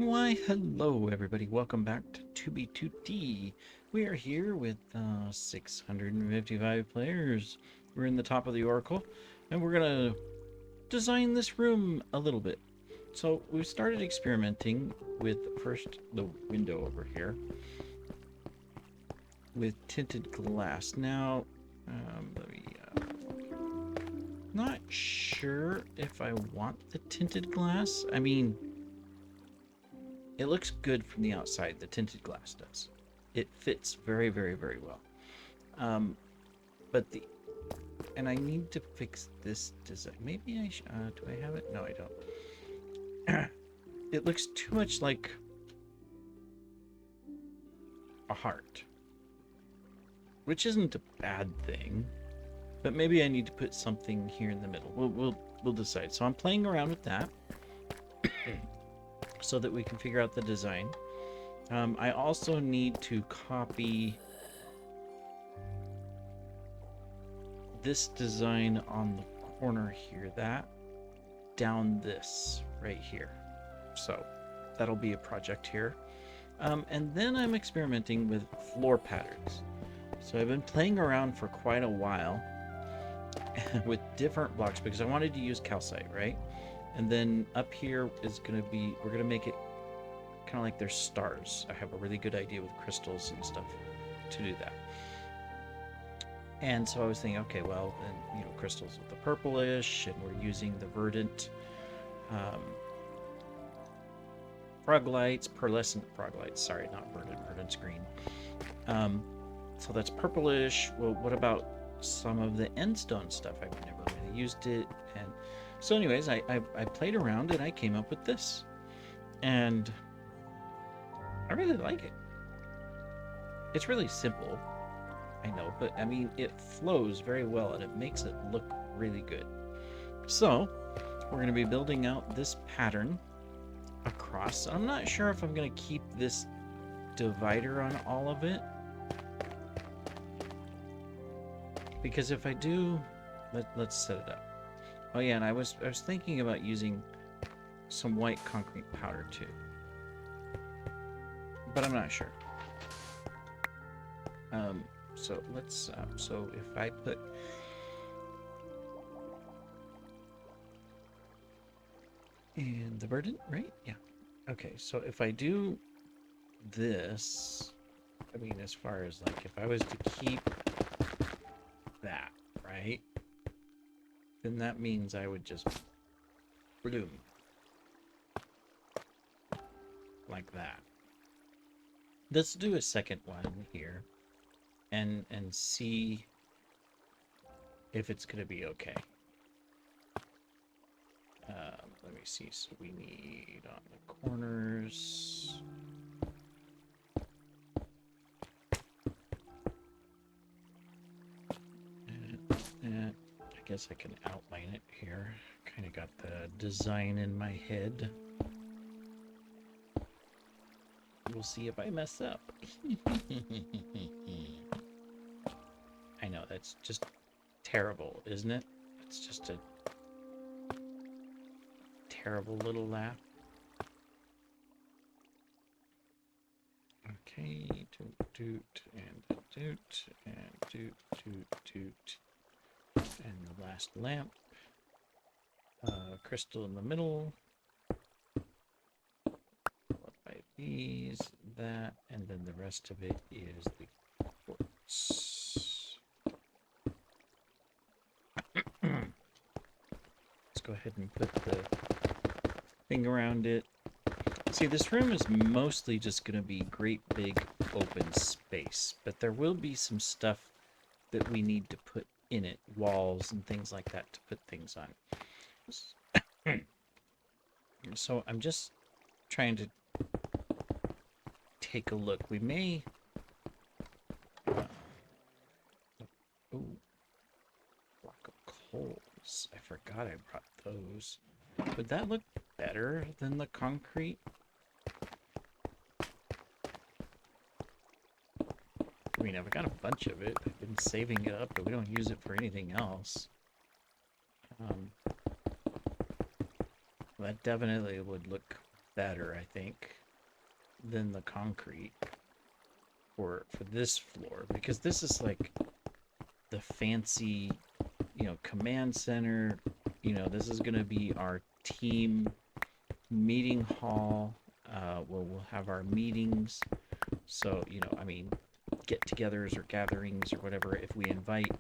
Why, hello everybody. Welcome back to 2B2D. We are here with 655 players. We're in the top of the Oracle, and we're gonna design this room a little bit. So we've started experimenting with first the window over here with tinted glass. Now, let me. Not sure if I want the tinted glass. I mean, it looks good from the outside, the tinted glass does. It fits very, very, very well. But and I need to fix this design. Maybe I should, do I have it? No, I don't. It looks too much like a heart, which isn't a bad thing, but maybe I need to put something here in the middle. We'll decide. So I'm playing around with that so that we can figure out the design. I also need to copy this design on the corner here, that down this right here. So that'll be a project here. And then I'm experimenting with floor patterns. So I've been playing around for quite a while with different blocks because I wanted to use calcite, right? And then up here is going to be, we're going to make it kind of like there's stars. I have a really good idea with crystals and stuff to do that. And so I was thinking, okay, well, then, crystals with the purplish, and we're using the verdant froglights, pearlescent froglights. Sorry, not verdant, verdant's green. So that's purplish. Well, what about some of the endstone stuff? I've never really used it. And so anyways, I played around and I came up with this. And I really like it. It's really simple, I know, but I mean, it flows very well and it makes it look really good. So we're going to be building out this pattern across. I'm not sure if I'm going to keep this divider on all of it, because if I do, let's set it up. Oh yeah, and I was thinking about using some white concrete powder too, but I'm not sure. So let's so if I put in the verdant, right? Yeah. Okay, so if I do this, I mean, as far as like if I was to keep that, right? Then that means I would just bloom like that. Let's do a second one here and see if it's gonna be okay. Let me see. So we need on the corners. And I guess I can outline it here. Kind of got the design in my head. We'll see if I mess up. I know, that's just terrible, isn't it? It's just a terrible little laugh. Okay, toot toot and toot and toot toot toot. And the last lamp. Crystal in the middle. Followed by these, that, and then the rest of it is the quartz. Let's go ahead and put the thing around it. See, this room is mostly just going to be great big open space, but there will be some stuff that we need to put in it, walls and things like that to put things on. So I'm just trying to take a look. We may... Ooh. Block of coals. I forgot I brought those. Would that look better than the concrete? I mean, I've got a bunch of it. I've been saving it up, but we don't use it for anything else. That definitely would look better, I think, than the concrete for this floor, because this is like the fancy, command center. This is going to be our team meeting hall, where we'll have our meetings. So, I mean, get-togethers or gatherings or whatever. If we invite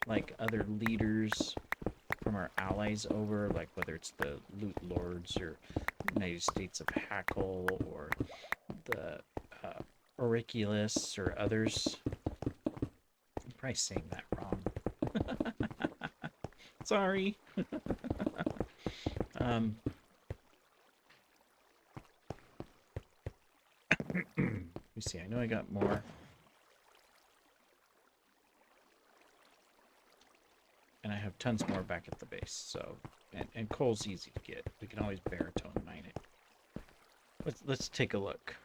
like other leaders from our allies over, like whether it's the Loot Lords or United States of Hackle or the Auriculus or others. I'm probably saying that wrong. Sorry. Let me see. I know I got more. And I have tons more back at the base. So, and coal's easy to get. We can always baritone mine it. Let's take a look.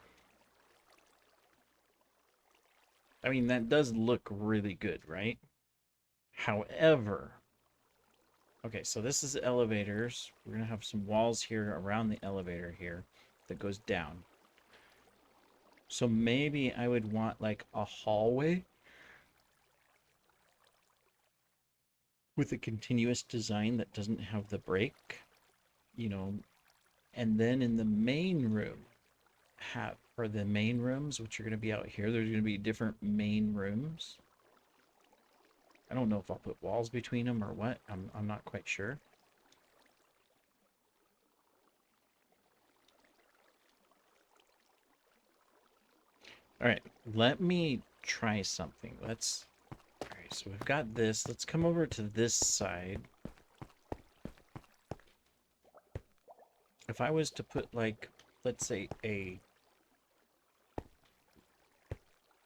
I mean, that does look really good, right? However, okay, so this is elevators. We're going to have some walls here around the elevator here that goes down. So maybe I would want like a hallway with a continuous design that doesn't have the break, and then in the main room for the main rooms, which are going to be out here, there's going to be different main rooms. I don't know if I'll put walls between them or what. I'm not quite sure. All right, let me try something. All right, so we've got this. Let's come over to this side. If I was to put, like, let's say a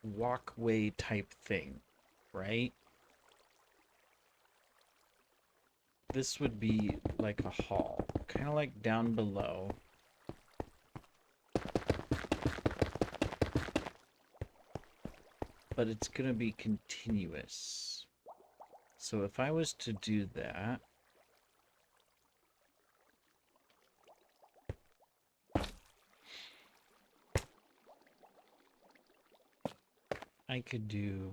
walkway type thing, right? This would be like a hall, kind of like down below. But it's going to be continuous. So if I was to do that, I could do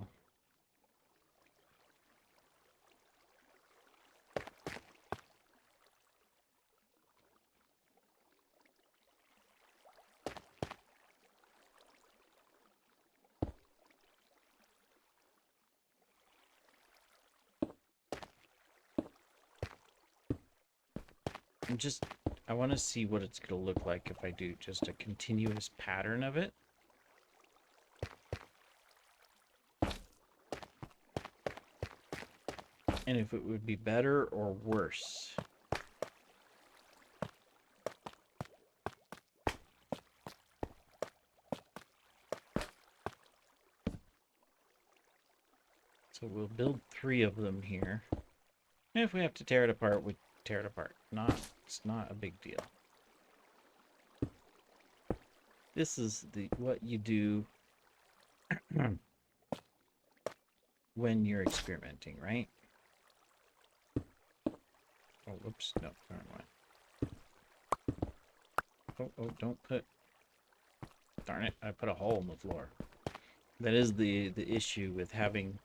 I want to see what it's going to look like if I do just a continuous pattern of it. And if it would be better or worse. So we'll build 3 of them here. And if we have to tear it apart, we tear it apart. It's not a big deal. This is what you do when you're experimenting, right? Oh, whoops, no, never mind. Oh, don't put... Darn it, I put a hole in the floor. That is the issue with having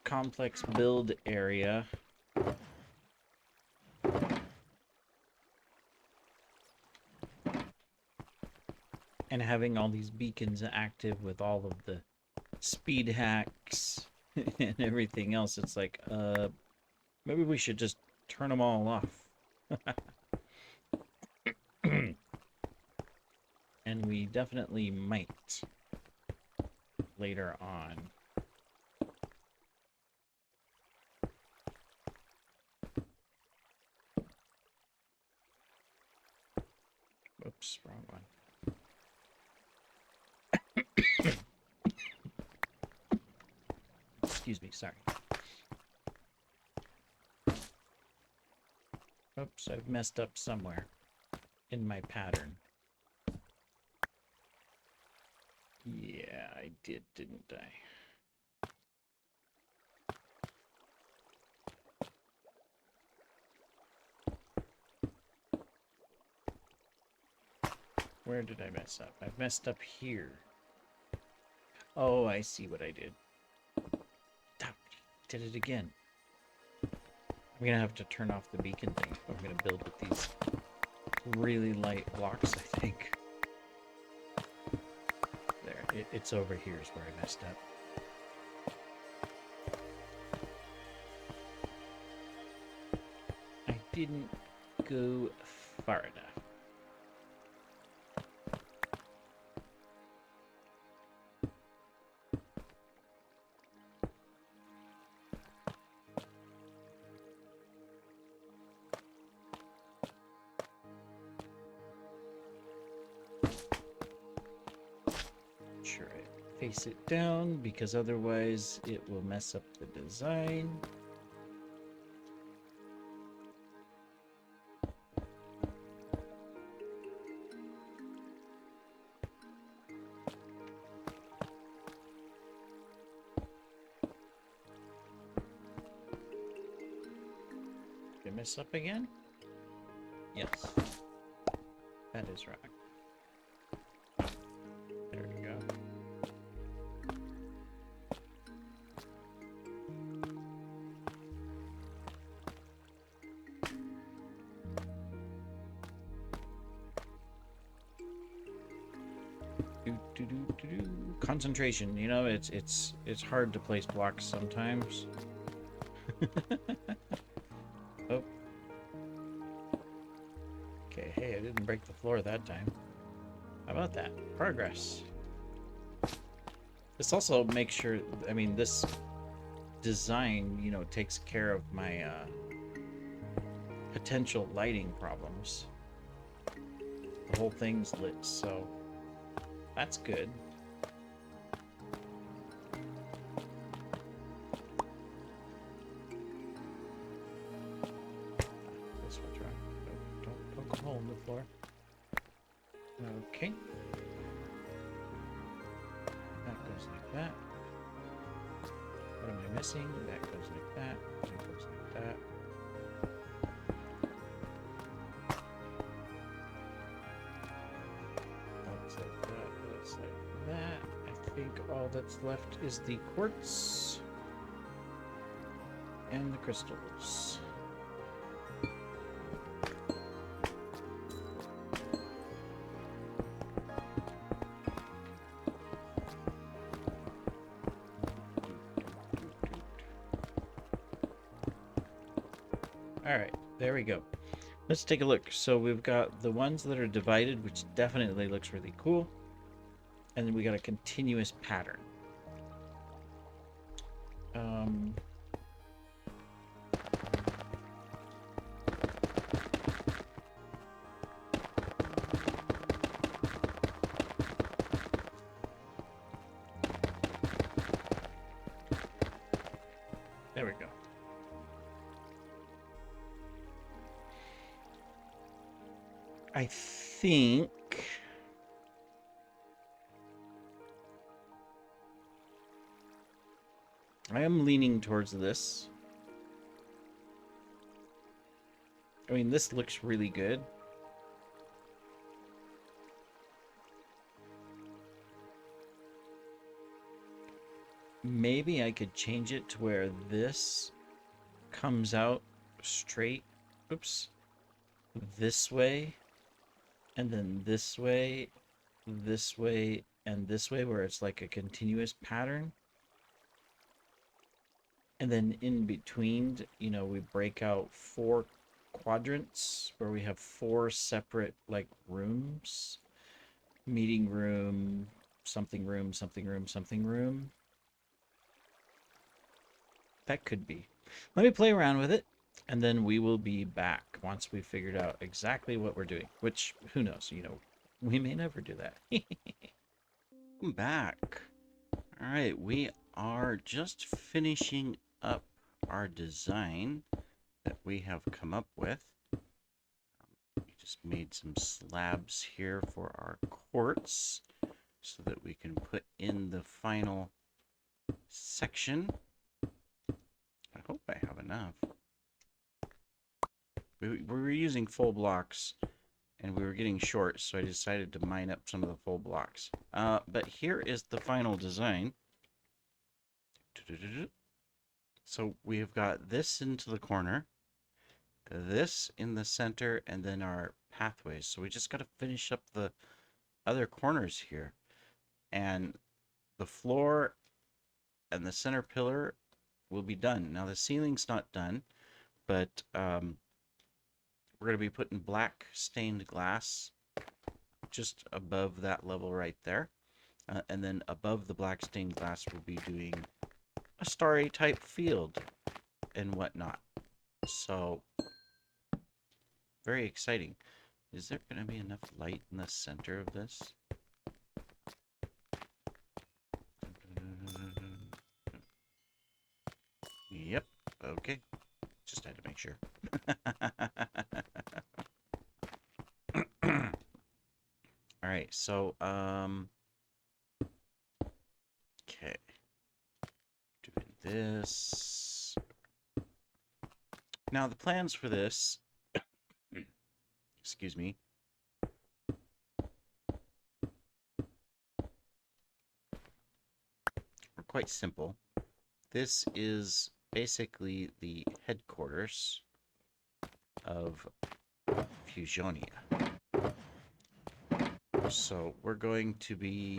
complex build area. And having all these beacons active with all of the speed hacks and everything else. It's like, maybe we should just turn them all off. And we definitely might later on. Oops, wrong one. Excuse me, sorry. Oops, I've messed up somewhere in my pattern. Yeah, I did, didn't I? Where did I mess up? I've messed up here. Oh, I see what I did. Did it again. I'm gonna have to turn off the beacon thing. I'm gonna build with these really light blocks, I think. There, it's over here is where I messed up. I didn't go far enough. Sure, I face it down because otherwise it will mess up the design. Did I mess up again? Yes. That is right. There we go. Concentration, you know, it's hard to place blocks sometimes. Oh. Okay, hey, I didn't break the floor that time. How about that? Progress. This also makes sure, I mean, this design, you know, takes care of my potential lighting problems. The whole thing's lit, so that's good. This one's right. Don't poke a hole in the floor. Okay. That goes like that. What am I missing? That goes like that. That goes like that. That's like that. That's like that. I think all that's left is the quartz and the crystals. Alright, there we go. Let's take a look. So we've got the ones that are divided, which definitely looks really cool. And then we got a continuous pattern. There we go. I think I am leaning towards this. I mean, this looks really good. Maybe I could change it to where this comes out straight, oops, this way, and then this way, and this way, where it's like a continuous pattern. And then in between, you know, we break out 4 quadrants where we have 4 separate, like, rooms. Meeting room, something room, something room, something room. That could be. Let me play around with it, and then we will be back once we've figured out exactly what we're doing. Which, who knows, you know, we may never do that. I'm back. All right, we are just finishing up our design that we have come up with. We just made some slabs here for our quartz so that we can put in the final section. I hope I have enough. We were using full blocks and we were getting short, so I decided to mine up some of the full blocks. But here is the final design. So we've got this into the corner, this in the center, and then our pathways. So we just got to finish up the other corners here. And the floor and the center pillar will be done. Now the ceiling's not done, but we're going to be putting black stained glass just above that level right there. And then above the black stained glass, we'll be doing a starry type field and whatnot. So, very exciting. Is there going to be enough light in the center of this? Yep. Okay. Just had to make sure. All right. So, okay. Doing this. Now, the plans for this, excuse me, are quite simple. This is basically the headquarters of Fusionia. So we're going to be...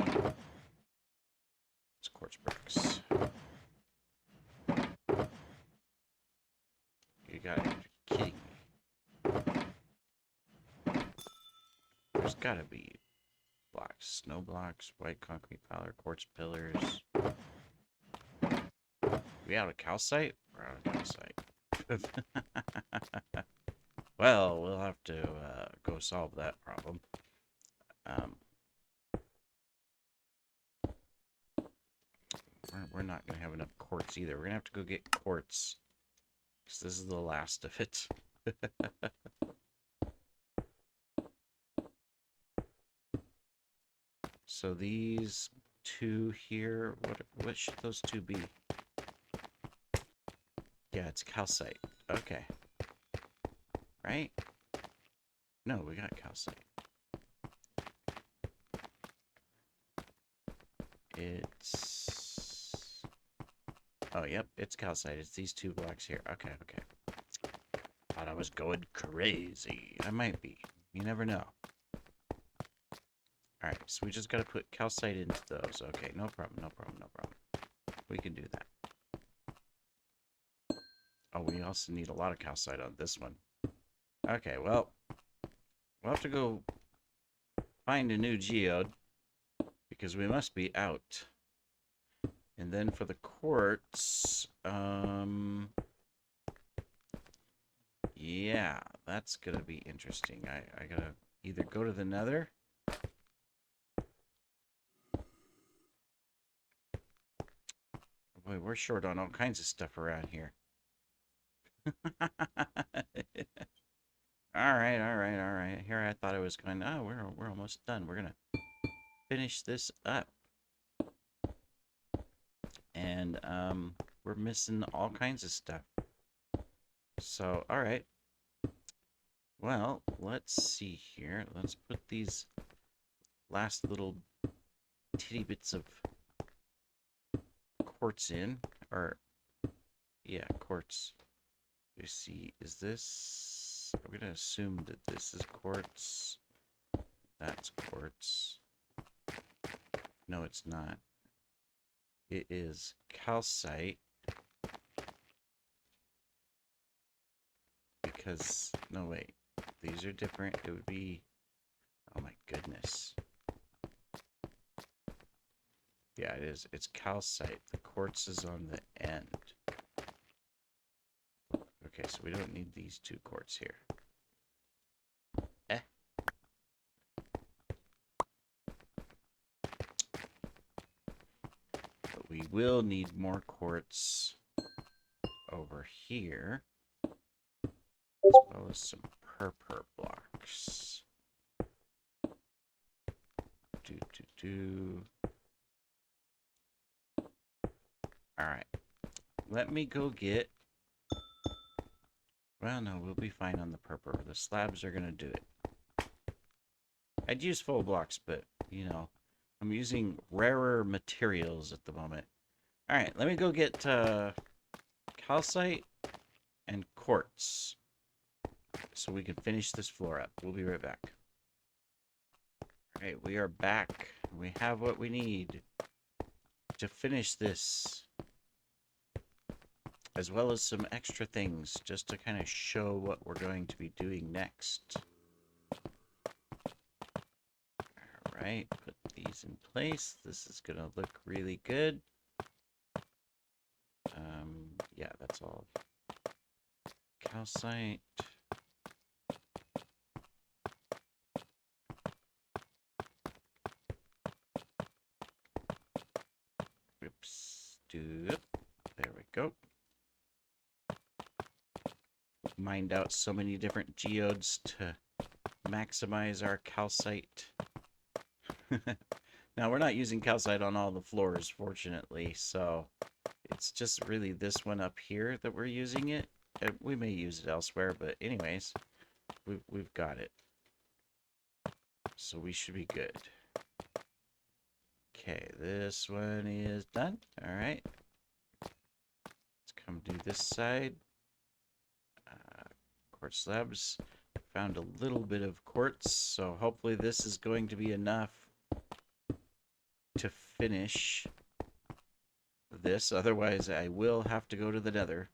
It's quartz bricks. You gotta be kidding me. There's gotta be blocks. Snow blocks, white concrete pillar, quartz pillars. We out of calcite? We're out of calcite. Well, we'll have to go solve that problem. We're not going to have enough quartz either. We're going to have to go get quartz. Because this is the last of it. So these two here, what should those two be? Yeah, it's calcite. Okay. Right? No, we got calcite. It's... Oh, yep, it's calcite. It's these two blocks here. Okay, okay. Thought I was going crazy. I might be. You never know. Alright, so we just gotta put calcite into those. Okay, no problem, no problem, no problem. We can do that. Oh, we also need a lot of calcite on this one. Okay, well, we'll have to go find a new geode, because we must be out. And then for the quartz, yeah, that's gonna be interesting. I gotta either go to the nether. Boy, we're short on all kinds of stuff around here. Alright, alright, alright. Here I thought I was going, oh, we're almost done. We're gonna finish this up. And we're missing all kinds of stuff. So, alright. Well, let's see here. Let's put these last little titty bits of quartz in. Or, yeah, quartz. Let's see, is this... I'm going to assume that this is quartz. That's quartz. No, it's not. It is calcite. Because, no, wait. These are different. It would be... Oh my goodness. Yeah, it is. It's calcite. The quartz is on the end. Okay, so we don't need these two quartz here. But we will need more quartz over here. As well as some purple blocks. Alright. Let me go get... Well, no, we'll be fine on the purple. The slabs are going to do it. I'd use full blocks, but, you know, I'm using rarer materials at the moment. All right, let me go get calcite and quartz so we can finish this floor up. We'll be right back. All right, we are back. We have what we need to finish this, as well as some extra things just to kind of show what we're going to be doing next. All right, put these in place. This is going to look really good. Yeah, that's all. Calcite. Oops. There we go. Mined out so many different geodes to maximize our calcite. Now, we're not using calcite on all the floors, fortunately, so it's just really this one up here that we're using it. We may use it elsewhere, but anyways, we've got it. So we should be good. Okay, this one is done. All right. Let's come do this side. Quartz slabs. Found a little bit of quartz, so hopefully this is going to be enough to finish this. Otherwise, I will have to go to the nether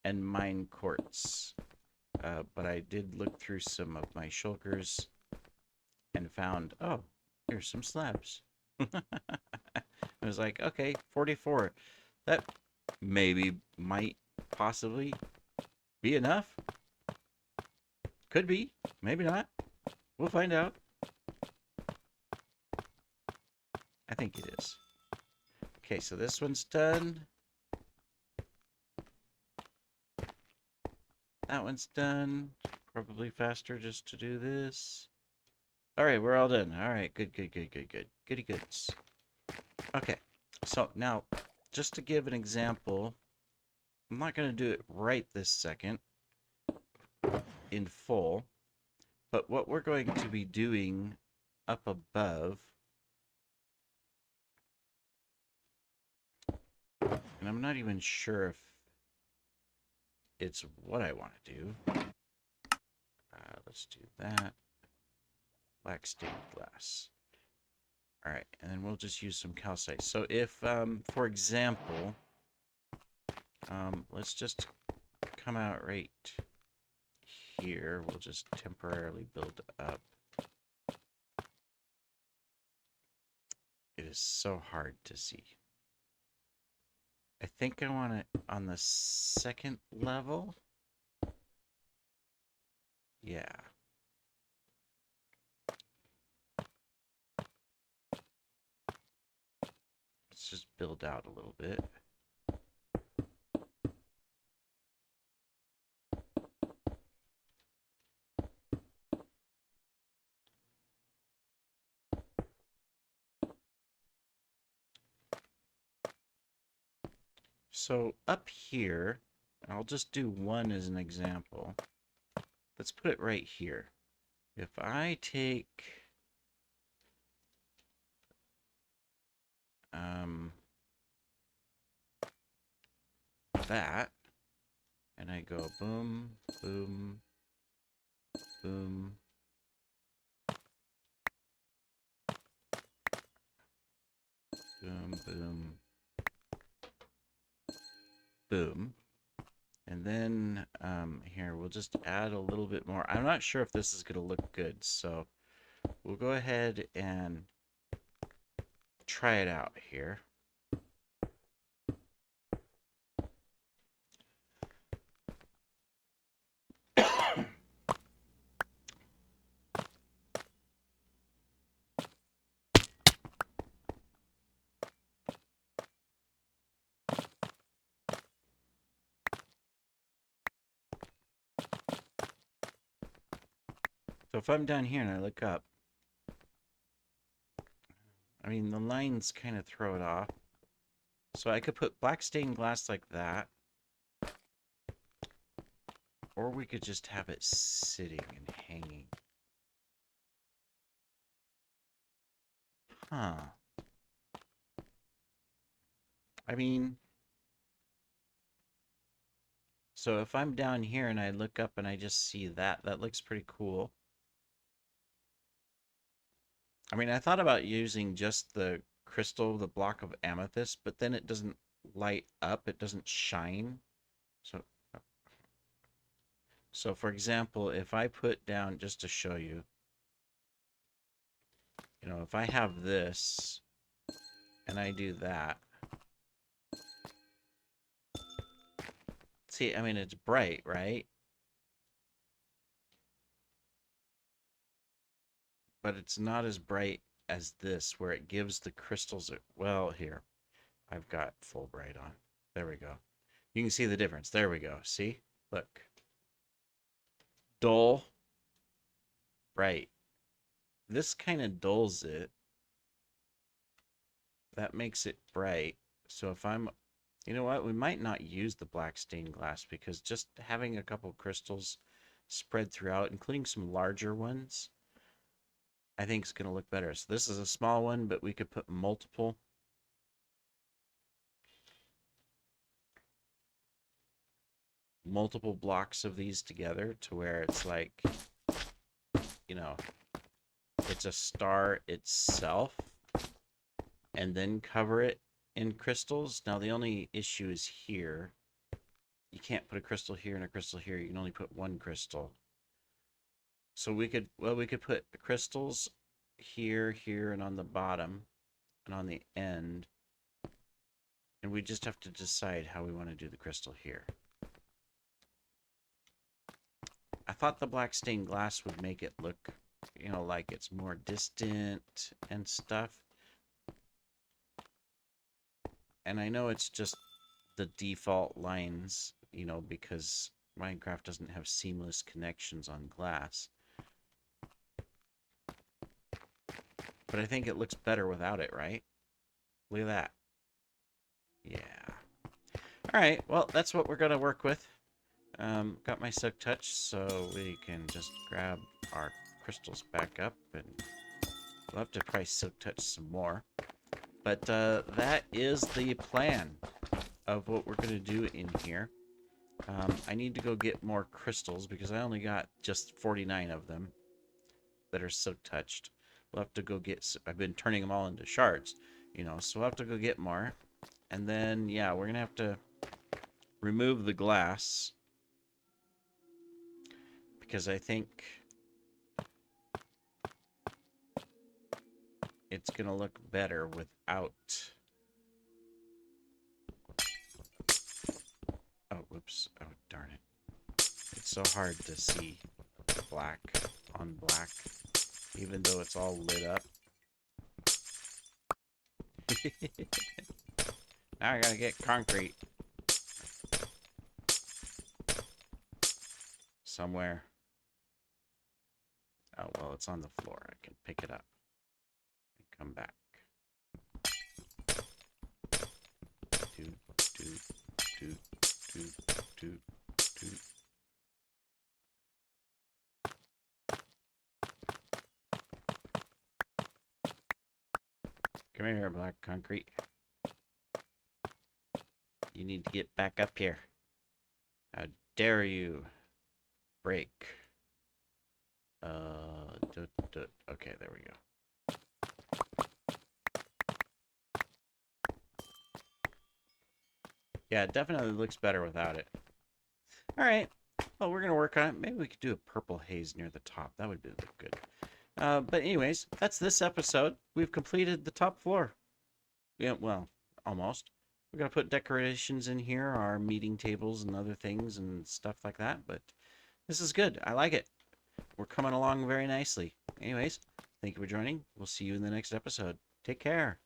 and mine quartz. But I did look through some of my shulkers and found, oh, here's some slabs. I was like, okay, 44. That maybe might possibly be enough. Could be, maybe not. We'll find out. I think it is. Okay, so this one's done. That one's done. Probably faster just to do this. All right, we're all done. All right, good. Goody goods. Okay, so now, just to give an example, I'm not going to do it right this second in full, but what we're going to be doing up above, and I'm not even sure if it's what I want to do. Let's do that. Black stained glass. All right, and then we'll just use some calcite. So if, for example, let's just come out right here. We'll just temporarily build up. It is so hard to see. I think I want it on the second level. Yeah. Let's just build out a little bit. So up here, I'll just do one as an example. Let's put it right here. If I take that, and I go boom, boom, boom, boom, boom, boom. And then here, we'll just add a little bit more. I'm not sure if this is going to look good, so we'll go ahead and try it out here. So if I'm down here and I look up, I mean, the lines kind of throw it off. So I could put black stained glass like that. Or we could just have it sitting and hanging. Huh. I mean, so if I'm down here and I look up and I just see that, that looks pretty cool. I mean, I thought about using just the crystal, the block of amethyst, but then it doesn't light up, it doesn't shine. So, so for example, if I put down, just to show you, if I have this and I do that, see, I mean, it's bright, right? But it's not as bright as this, where it gives the crystals, well, here, I've got full bright on. There we go. You can see the difference. There we go. See? Look. Dull, bright. This kind of dulls it. That makes it bright. So if I'm, you know what? We might not use the black stained glass because just having a couple crystals spread throughout, including some larger ones, I think is going to look better. So this is a small one, but we could put multiple blocks of these together to where it's like, you know, it's a star itself, and then cover it in crystals. Now the only issue is here. You can't put a crystal here and a crystal here. You can only put one crystal. So we could put crystals here, here, and on the bottom, and on the end. And we just have to decide how we want to do the crystal here. I thought the black stained glass would make it look, like it's more distant and stuff. And I know it's just the default lines, because Minecraft doesn't have seamless connections on glass. But I think it looks better without it, right? Look at that. Yeah. All right, well, that's what we're going to work with. Got my silk touch, so we can just grab our crystals back up, and we'll have to probably silk touch some more. But that is the plan of what we're going to do in here. I need to go get more crystals because I only got just 49 of them that are silk touched. We'll have to go get, I've been turning them all into shards, so we'll have to go get more. And then, yeah, we're going to have to remove the glass because I think it's going to look better without... Oh, whoops. Oh, darn it. It's so hard to see black on black, even though it's all lit up. Now I gotta get concrete. Somewhere. Oh, well, it's on the floor. I can pick it up and come back. Doot, doot, doot, doot, doot, doot. Come here, black concrete. You need to get back up here. How dare you break? Okay, there we go. Yeah, it definitely looks better without it. All right. Well, we're going to work on it. Maybe we could do a purple haze near the top. That would look good. But anyways, that's this episode. We've completed the top floor. Yeah, well, almost. We're going to put decorations in here, our meeting tables and other things and stuff like that. But this is good. I like it. We're coming along very nicely. Anyways, thank you for joining. We'll see you in the next episode. Take care.